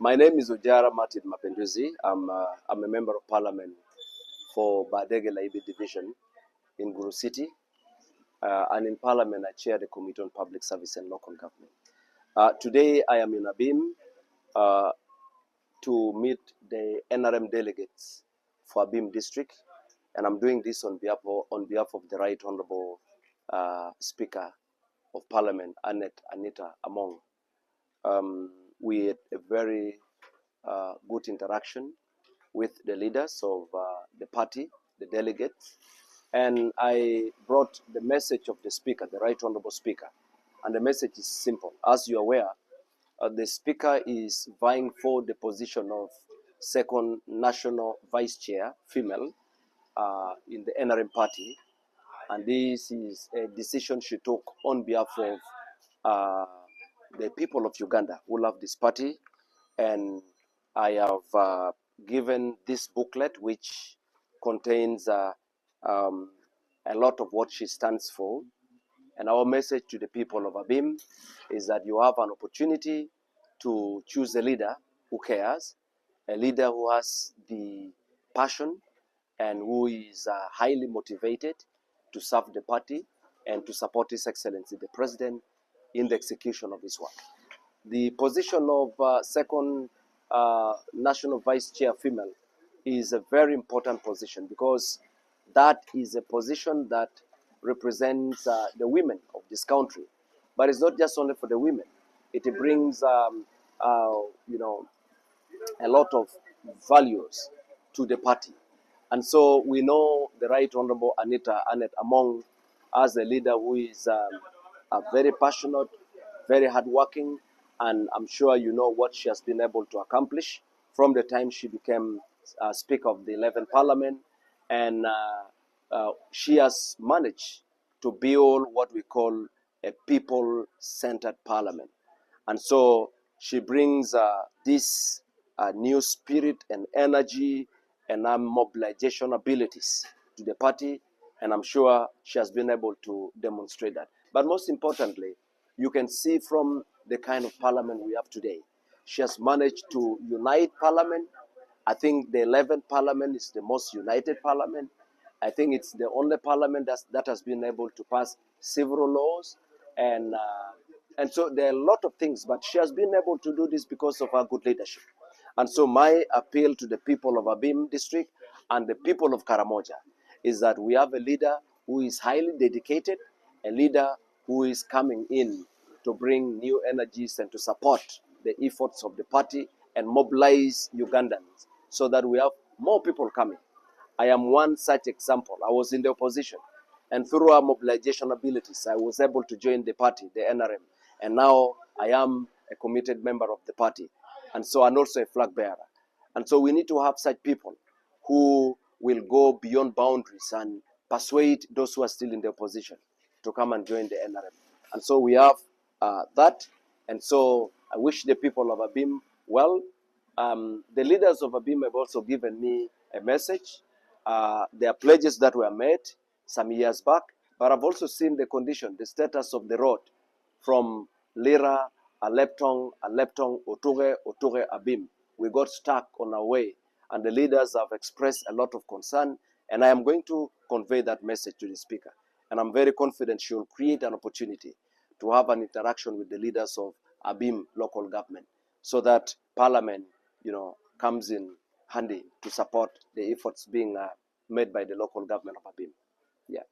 My name is Ojara Mapenduzi. I'm a member of parliament for Badege Laibi division in Guru City. And in parliament, I chair the Committee on Public Service and Local Government. Today, I am in Abim to meet the NRM delegates for Abim district. And I'm doing this on behalf of the Right Honorable Speaker of Parliament, Anita Among. We had a very good interaction with the leaders of the party, the delegates, and I brought the message of the speaker, the Right Honorable Speaker. And the message is simple. As you're aware, the speaker is vying for the position of second national vice chair, female, in the NRM party. And this is a decision she took on behalf of the people of Uganda who love this party. And I have given this booklet, which contains a lot of what she stands for. And our message to the people of Abim is that you have an opportunity to choose a leader who cares, a leader who has the passion and who is highly motivated to serve the party and to support His Excellency the President in the execution of his work. The position of second national vice chair female is a very important position because that is a position that represents the women of this country. But it's not just only for the women. It brings, a lot of values to the party. And so we know the Right Honorable Anita Among as a leader who is very passionate, very hardworking, and I'm sure you know what she has been able to accomplish from the time she became Speaker of the 11th Parliament. And she has managed to build what we call a people-centered parliament. And so she brings this new spirit and energy and mobilization abilities to the party, and I'm sure she has been able to demonstrate that. But most importantly, you can see from the kind of parliament we have today, she has managed to unite parliament. I think the 11th parliament is the most united parliament. I think it's the only parliament that has been able to pass several laws, and so there are a lot of things, but she has been able to do this because of her good leadership. And so my appeal to the people of Abim district and the people of Karamoja is that we have a leader who is highly dedicated, a leader who is coming in to bring new energies and to support the efforts of the party and mobilize Ugandans so that we have more people coming. I am one such example. I was in the opposition, and through our mobilization abilities, I was able to join the party, the NRM, and now I am a committed member of the party, and also a flag bearer. And so we need to have such people who will go beyond boundaries and persuade those who are still in the opposition to come and join the NRM. And so we have that, and so I wish the people of Abim well. The leaders of Abim have also given me a message. There are pledges that were made some years back, but I've also seen the condition, the status of the road from Lira, Aleptong, Oture, Abim. We got stuck on our way, and the leaders have expressed a lot of concern, and I am going to convey that message to the Speaker. And I'm very confident she will create an opportunity to have an interaction with the leaders of Abim local government so that Parliament, comes in handy to support the efforts being made by the local government of Abim. Yeah.